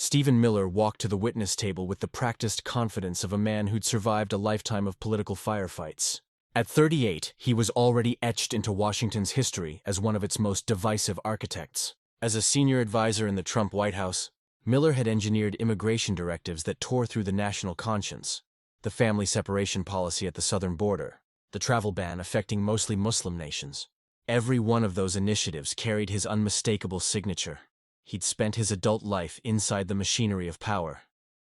Stephen Miller walked to the witness table with the practiced confidence of a man who'd survived a lifetime of political firefights. At 38, he was already etched into Washington's history as one of its most divisive architects. As a senior advisor in the Trump White House, Miller had engineered immigration directives that tore through the national conscience: the family separation policy at the southern border, the travel ban affecting mostly Muslim nations. Every one of those initiatives carried his unmistakable signature. He'd spent his adult life inside the machinery of power,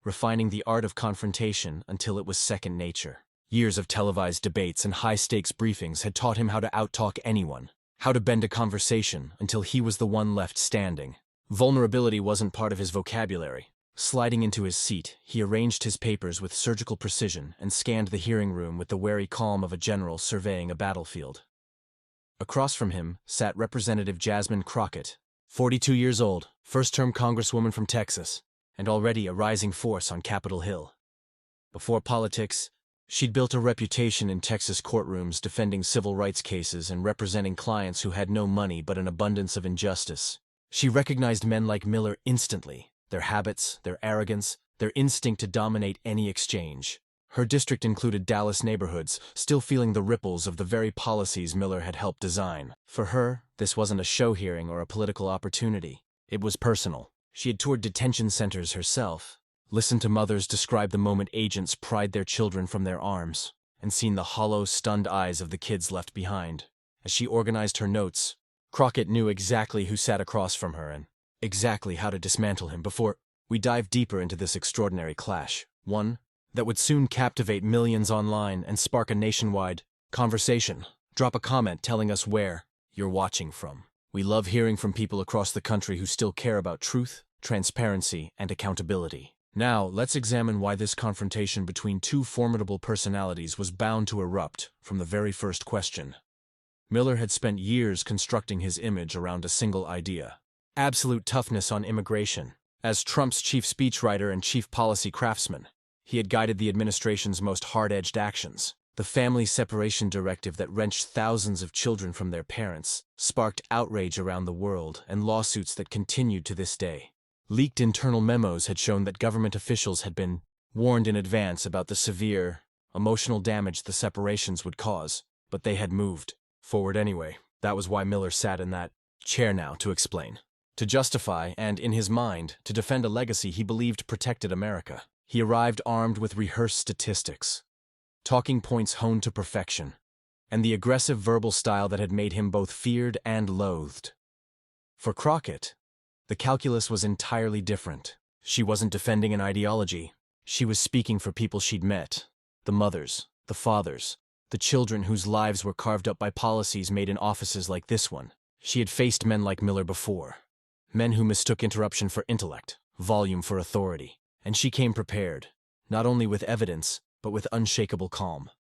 refining the art of confrontation until it was second nature. Years of televised debates and high-stakes briefings had taught him how to outtalk anyone, how to bend a conversation until he was the one left standing. Vulnerability wasn't part of his vocabulary. Sliding into his seat, he arranged his papers with surgical precision and scanned the hearing room with the wary calm of a general surveying a battlefield. Across from him sat Representative Jasmine Crockett, 42 years old, first-term congresswoman from Texas, and already a rising force on Capitol Hill. Before politics, she'd built a reputation in Texas courtrooms defending civil rights cases and representing clients who had no money but an abundance of injustice. She recognized men like Miller instantly, their habits, their arrogance, their instinct to dominate any exchange. Her district included Dallas neighborhoods, still feeling the ripples of the very policies Miller had helped design. For her, this wasn't a show hearing or a political opportunity. It was personal. She had toured detention centers herself, listened to mothers describe the moment agents pried their children from their arms, and seen the hollow, stunned eyes of the kids left behind. As she organized her notes, Crockett knew exactly who sat across from her and exactly how to dismantle him. Before we dive deeper into this extraordinary clash, one that would soon captivate millions online and spark a nationwide conversation, drop a comment telling us where you're watching from. We love hearing from people across the country who still care about truth, transparency, and accountability. Now, let's examine why this confrontation between two formidable personalities was bound to erupt from the very first question. Miller had spent years constructing his image around a single idea: absolute toughness on immigration. As Trump's chief speechwriter and chief policy craftsman, he had guided the administration's most hard-edged actions. The family separation directive that wrenched thousands of children from their parents sparked outrage around the world and lawsuits that continued to this day. Leaked internal memos had shown that government officials had been warned in advance about the severe, emotional damage the separations would cause, but they had moved forward anyway. That was why Miller sat in that chair now, to explain, to justify, and, in his mind, to defend a legacy he believed protected America. He arrived armed with rehearsed statistics, talking points honed to perfection, and the aggressive verbal style that had made him both feared and loathed. For Crockett, the calculus was entirely different. She wasn't defending an ideology. She was speaking for people she'd met: the mothers, the fathers, the children whose lives were carved up by policies made in offices like this one. She had faced men like Miller before, men who mistook interruption for intellect, volume for authority. And she came prepared, not only with evidence, but with unshakable calm.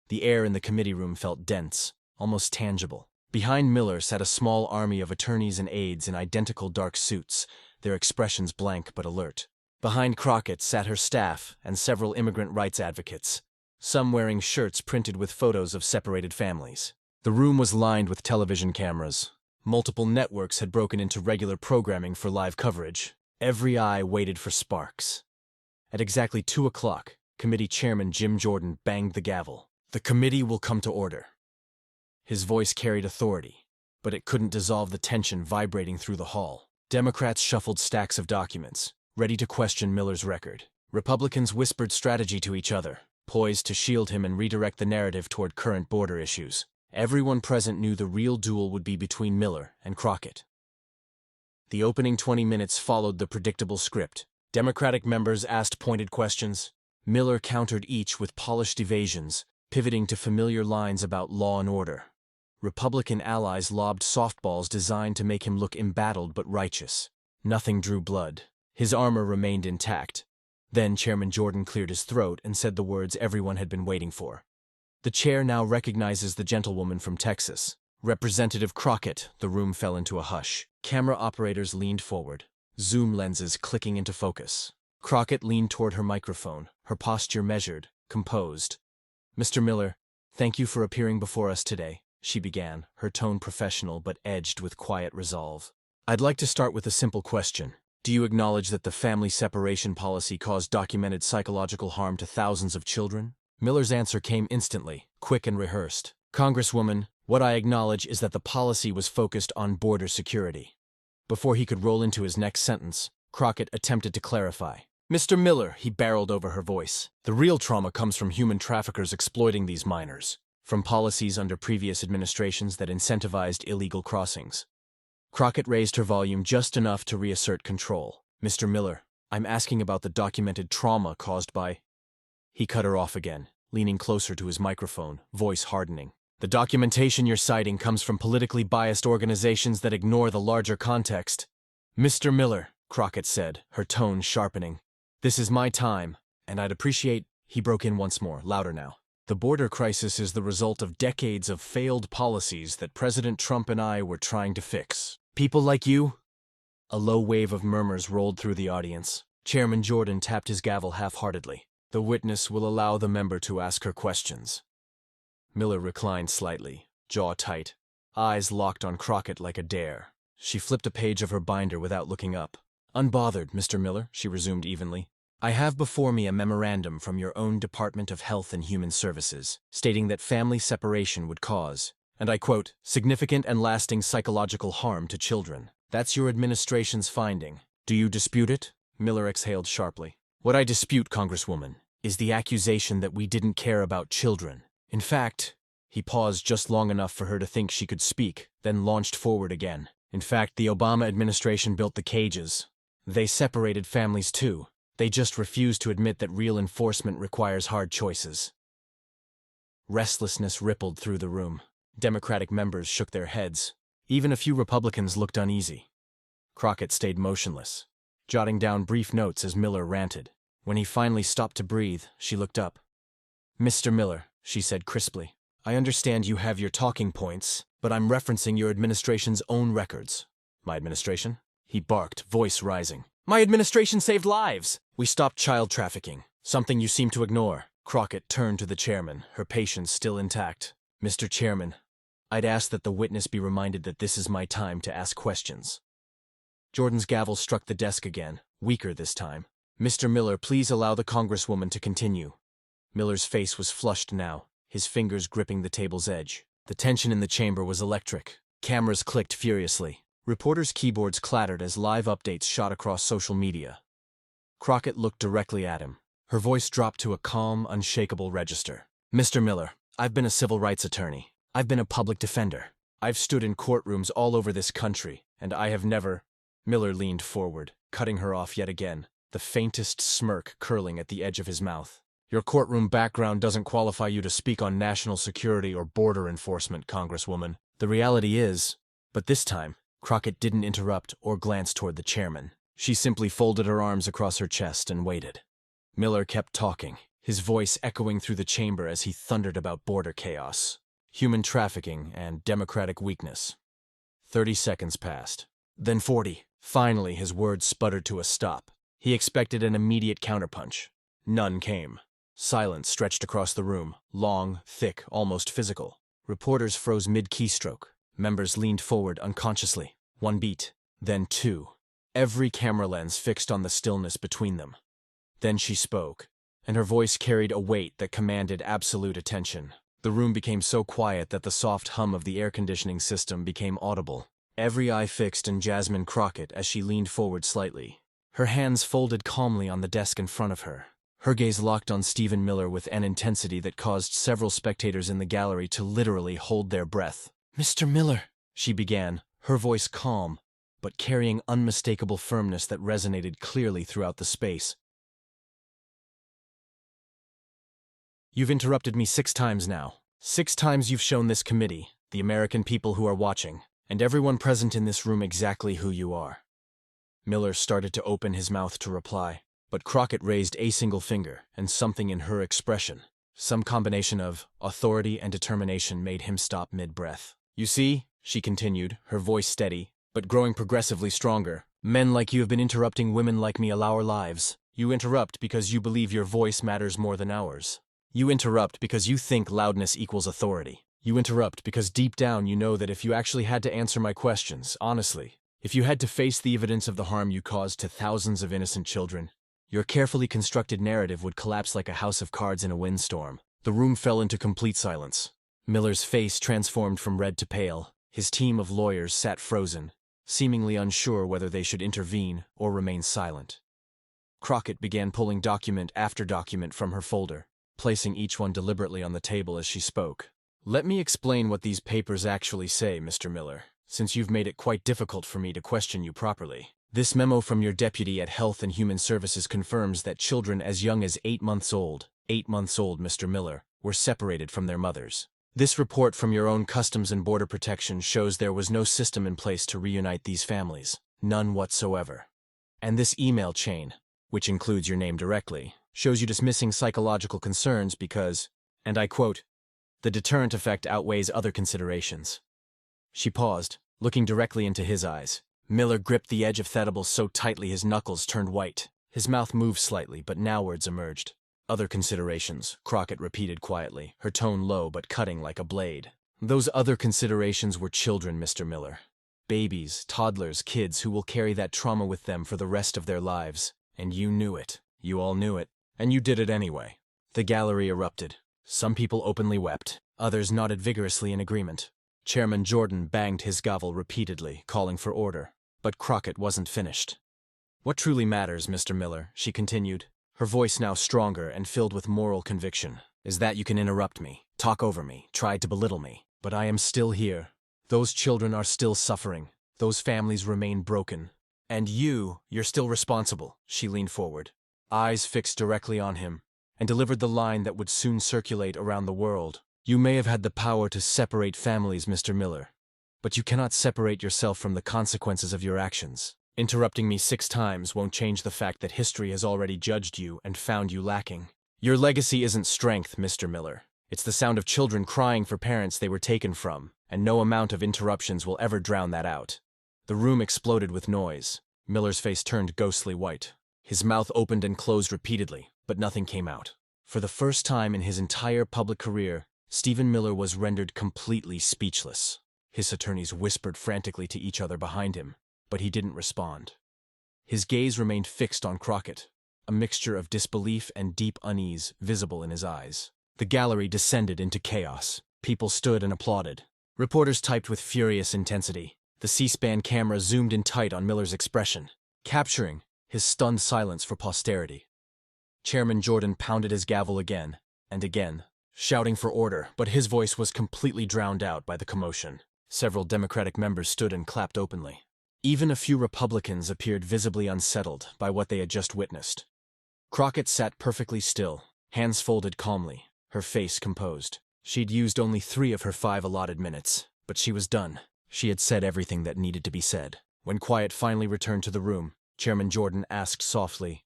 The air in the committee room felt dense, almost tangible. Behind Miller sat a small army of attorneys and aides in identical dark suits, their expressions blank but alert. Behind Crockett sat her staff and several immigrant rights advocates, some wearing shirts printed with photos of separated families. The room was lined with television cameras. Multiple networks had broken into regular programming for live coverage. Every eye waited for sparks. At exactly 2 o'clock, Committee Chairman Jim Jordan banged the gavel. "The committee will come to order." His voice carried authority, but it couldn't dissolve the tension vibrating through the hall. Democrats shuffled stacks of documents, ready to question Miller's record. Republicans whispered strategy to each other, poised to shield him and redirect the narrative toward current border issues. Everyone present knew the real duel would be between Miller and Crockett. The opening 20 minutes followed the predictable script. Democratic members asked pointed questions. Miller countered each with polished evasions, pivoting to familiar lines about law and order. Republican allies lobbed softballs designed to make him look embattled but righteous. Nothing drew blood. His armor remained intact. Then Chairman Jordan cleared his throat and said the words everyone had been waiting for. "The chair now recognizes the gentlewoman from Texas. Representative Crockett." The room fell into a hush. Camera operators leaned forward, zoom lenses clicking into focus. Crockett leaned toward her microphone, her posture measured, composed. "Mr. Miller, thank you for appearing before us today," she began, her tone professional but edged with quiet resolve. "I'd like to start with a simple question. Do you acknowledge that the family separation policy caused documented psychological harm to thousands of children? Miller's answer came instantly, quick and rehearsed. Congresswoman, what I acknowledge is that the policy was focused on border security. Before he could roll into his next sentence, Crockett attempted to clarify. Mr. Miller, he barreled over her voice. The real trauma comes from human traffickers exploiting these minors, from policies under previous administrations that incentivized illegal crossings. Crockett raised her volume just enough to reassert control. Mr. Miller, I'm asking about the documented trauma caused by... He cut her off again, leaning closer to his microphone, voice hardening. The documentation you're citing comes from politically biased organizations that ignore the larger context. Mr. Miller, Crockett said, her tone sharpening. This is my time, and I'd appreciate... He broke in once more, louder now. The border crisis is the result of decades of failed policies that President Trump and I were trying to fix. People like you? A low wave of murmurs rolled through the audience. Chairman Jordan tapped his gavel half-heartedly. The witness will allow the member to ask her questions. Miller reclined slightly, jaw tight, eyes locked on Crockett like a dare. She flipped a page of her binder without looking up. Unbothered, Mr. Miller, she resumed evenly. I have before me a memorandum from your own Department of Health and Human Services, stating that family separation would cause, and I quote, significant and lasting psychological harm to children. That's your administration's finding. Do you dispute it? Miller exhaled sharply. What I dispute, Congresswoman, is the accusation that we didn't care about children. In fact, he paused just long enough for her to think she could speak, then launched forward again. In fact, the Obama administration built the cages. They separated families too. They just refuse to admit that real enforcement requires hard choices. Restlessness rippled through the room. Democratic members shook their heads. Even a few Republicans looked uneasy. Crockett stayed motionless, jotting down brief notes as Miller ranted. When he finally stopped to breathe, she looked up. Mr. Miller, she said crisply, I understand you have your talking points, but I'm referencing your administration's own records. My administration? He barked, voice rising. My administration saved lives! We stopped child trafficking, something you seem to ignore. Crockett turned to the chairman, her patience still intact. Mr. Chairman, I'd ask that the witness be reminded that this is my time to ask questions. Jordan's gavel struck the desk again, weaker this time. Mr. Miller, please allow the Congresswoman to continue. Miller's face was flushed now, his fingers gripping the table's edge. The tension in the chamber was electric. Cameras clicked furiously. Reporters' keyboards clattered as live updates shot across social media. Crockett looked directly at him. Her voice dropped to a calm, unshakable register. Mr. Miller, I've been a civil rights attorney. I've been a public defender. I've stood in courtrooms all over this country, and I have never... Miller leaned forward, cutting her off yet again, the faintest smirk curling at the edge of his mouth. Your courtroom background doesn't qualify you to speak on national security or border enforcement, Congresswoman. The reality is... But this time, Crockett didn't interrupt or glance toward the chairman. She simply folded her arms across her chest and waited. Miller kept talking, his voice echoing through the chamber as he thundered about border chaos, human trafficking, and democratic weakness. 30 seconds passed. Then 40. Finally, his words sputtered to a stop. He expected an immediate counterpunch. None came. Silence stretched across the room, long, thick, almost physical. Reporters froze mid-keystroke. Members leaned forward unconsciously. One beat, then two. Every camera lens fixed on the stillness between them. Then she spoke, and her voice carried a weight that commanded absolute attention. The room became so quiet that the soft hum of the air conditioning system became audible. Every eye fixed on Jasmine Crockett as she leaned forward slightly. Her hands folded calmly on the desk in front of her. Her gaze locked on Stephen Miller with an intensity that caused several spectators in the gallery to literally hold their breath. Mr. Miller, she began, her voice calm, but carrying unmistakable firmness that resonated clearly throughout the space. You've interrupted me 6 times now. 6 times you've shown this committee, the American people who are watching, and everyone present in this room exactly who you are. Miller started to open his mouth to reply, but Crockett raised a single finger, and something in her expression, some combination of authority and determination, made him stop mid-breath. You see, she continued, her voice steady, but growing progressively stronger, men like you have been interrupting women like me allow our lives. You interrupt because you believe your voice matters more than ours. You interrupt because you think loudness equals authority. You interrupt because deep down you know that if you actually had to answer my questions, honestly, If you had to face the evidence of the harm you caused to thousands of innocent children, your carefully constructed narrative would collapse like a house of cards in a windstorm. The room fell into complete silence. Miller's face transformed from red to pale. His team of lawyers sat frozen, seemingly unsure whether they should intervene or remain silent. Crockett began pulling document after document from her folder, placing each one deliberately on the table as she spoke. "Let me explain what these papers actually say, Mr. Miller, since you've made it quite difficult for me to question you properly. This memo from your deputy at Health and Human Services confirms that children as young as 8 months old, Mr. Miller, were separated from their mothers. This report from your own Customs and Border Protection shows there was no system in place to reunite these families, none whatsoever. And this email chain, which includes your name directly, shows you dismissing psychological concerns because, and I quote, the deterrent effect outweighs other considerations." She paused, looking directly into his eyes. Miller gripped the edge of Thedible so tightly his knuckles turned white. His mouth moved slightly, but now words emerged. "Other considerations," Crockett repeated quietly, her tone low but cutting like a blade. "Those other considerations were children, Mr. Miller. Babies, toddlers, kids who will carry that trauma with them for the rest of their lives. And you knew it. You all knew it. And you did it anyway." The gallery erupted. Some people openly wept. Others nodded vigorously in agreement. Chairman Jordan banged his gavel repeatedly, calling for order. But Crockett wasn't finished. "What truly matters, Mr. Miller," she continued, her voice now stronger and filled with moral conviction, "is that you can interrupt me, talk over me, try to belittle me. But I am still here. Those children are still suffering. Those families remain broken. And you're still responsible." She leaned forward, eyes fixed directly on him, and delivered the line that would soon circulate around the world. "You may have had the power to separate families, Mr. Miller, but you cannot separate yourself from the consequences of your actions. Interrupting me 6 times won't change the fact that history has already judged you and found you lacking. Your legacy isn't strength, Mr. Miller. It's the sound of children crying for parents they were taken from, and no amount of interruptions will ever drown that out." The room exploded with noise. Miller's face turned ghostly white. His mouth opened and closed repeatedly, but nothing came out. For the first time in his entire public career, Stephen Miller was rendered completely speechless. His attorneys whispered frantically to each other behind him, but he didn't respond. His gaze remained fixed on Crockett, a mixture of disbelief and deep unease visible in his eyes. The gallery descended into chaos. People stood and applauded. Reporters typed with furious intensity. The C-SPAN camera zoomed in tight on Miller's expression, capturing his stunned silence for posterity. Chairman Jordan pounded his gavel again and again, shouting for order, but his voice was completely drowned out by the commotion. Several Democratic members stood and clapped openly. Even a few Republicans appeared visibly unsettled by what they had just witnessed. Crockett sat perfectly still, hands folded calmly, her face composed. She'd used only 3 of her 5 allotted minutes, but she was done. She had said everything that needed to be said. When quiet finally returned to the room, Chairman Jordan asked softly,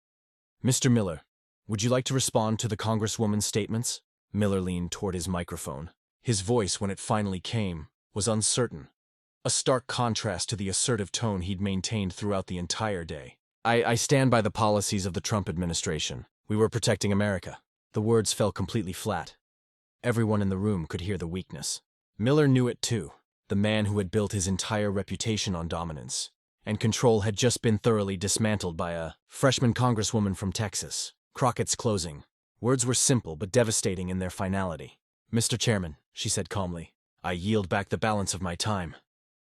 "Mr. Miller, would you like to respond to the Congresswoman's statements?" Miller leaned toward his microphone. His voice, when it finally came, was uncertain, a stark contrast to the assertive tone he'd maintained throughout the entire day. I stand by the policies of the Trump administration. We were protecting America." The words fell completely flat. Everyone in the room could hear the weakness. Miller knew it too. The man who had built his entire reputation on dominance and control had just been thoroughly dismantled by a freshman congresswoman from Texas. Crockett's closing. Words were simple but devastating in their finality. "Mr. Chairman," she said calmly, "I yield back the balance of my time."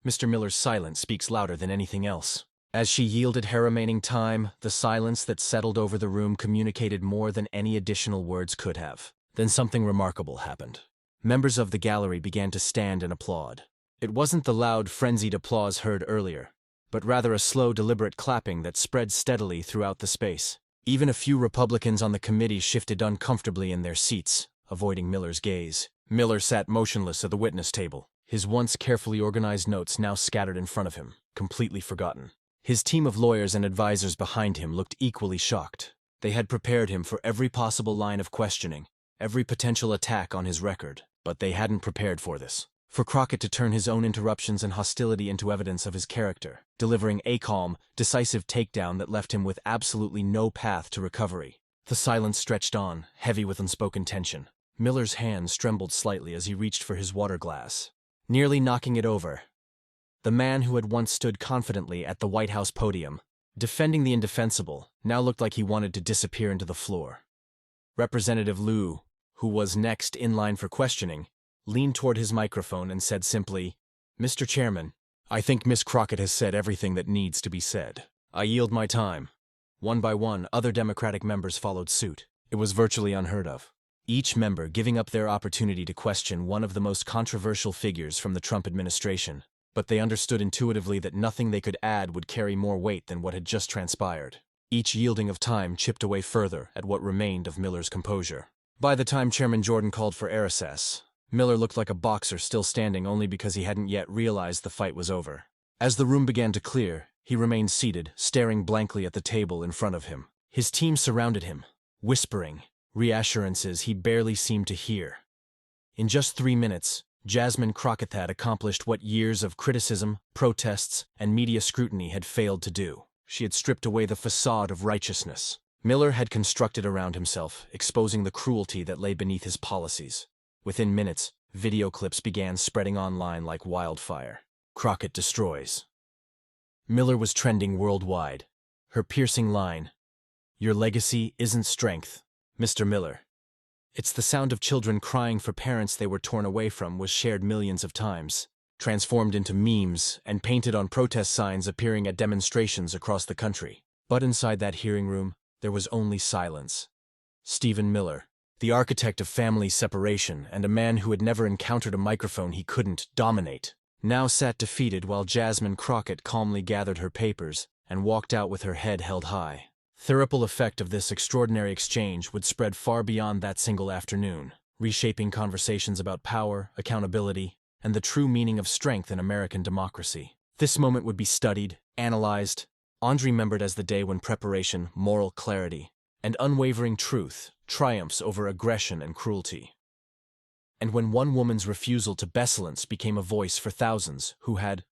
Mr. Miller's silence speaks louder than anything else. As she yielded her remaining time, the silence that settled over the room communicated more than any additional words could have. Then something remarkable happened. Members of the gallery began to stand and applaud. It wasn't the loud, frenzied applause heard earlier, but rather a slow, deliberate clapping that spread steadily throughout the space. Even a few Republicans on the committee shifted uncomfortably in their seats, avoiding Miller's gaze. Miller sat motionless at the witness table, his once carefully organized notes now scattered in front of him, completely forgotten. His team of lawyers and advisors behind him looked equally shocked. They had prepared him for every possible line of questioning, every potential attack on his record, but they hadn't prepared for this. For Crockett to turn his own interruptions and hostility into evidence of his character, delivering a calm, decisive takedown that left him with absolutely no path to recovery. The silence stretched on, heavy with unspoken tension. Miller's hands trembled slightly as he reached for his water glass, nearly knocking it over. The man who had once stood confidently at the White House podium, defending the indefensible, now looked like he wanted to disappear into the floor. Representative Liu, who was next in line for questioning, leaned toward his microphone and said simply, "Mr. Chairman, I think Miss Crockett has said everything that needs to be said. I yield my time." One by one, other Democratic members followed suit. It was virtually unheard of. Each member giving up their opportunity to question one of the most controversial figures from the Trump administration, but they understood intuitively that nothing they could add would carry more weight than what had just transpired. Each yielding of time chipped away further at what remained of Miller's composure. By the time Chairman Jordan called for air recess, Miller looked like a boxer still standing only because he hadn't yet realized the fight was over. As the room began to clear, he remained seated, staring blankly at the table in front of him. His team surrounded him, whispering reassurances he barely seemed to hear. In just 3 minutes, Jasmine Crockett had accomplished what years of criticism, protests, and media scrutiny had failed to do. She had stripped away the facade of righteousness Miller had constructed around himself, exposing the cruelty that lay beneath his policies. Within minutes, video clips began spreading online like wildfire. Crockett destroys. Miller was trending worldwide. Her piercing line, "Your legacy isn't strength, Mr. Miller. It's the sound of children crying for parents they were torn away from," was shared millions of times, transformed into memes and painted on protest signs appearing at demonstrations across the country. But inside that hearing room, there was only silence. Stephen Miller, the architect of family separation and a man who had never encountered a microphone he couldn't dominate, now sat defeated while Jasmine Crockett calmly gathered her papers and walked out with her head held high. The ripple effect of this extraordinary exchange would spread far beyond that single afternoon, reshaping conversations about power, accountability, and the true meaning of strength in American democracy. This moment would be studied, analyzed, remembered as the day when preparation, moral clarity, and unwavering truth triumphs over aggression and cruelty. And when one woman's refusal to besilence became a voice for thousands who had,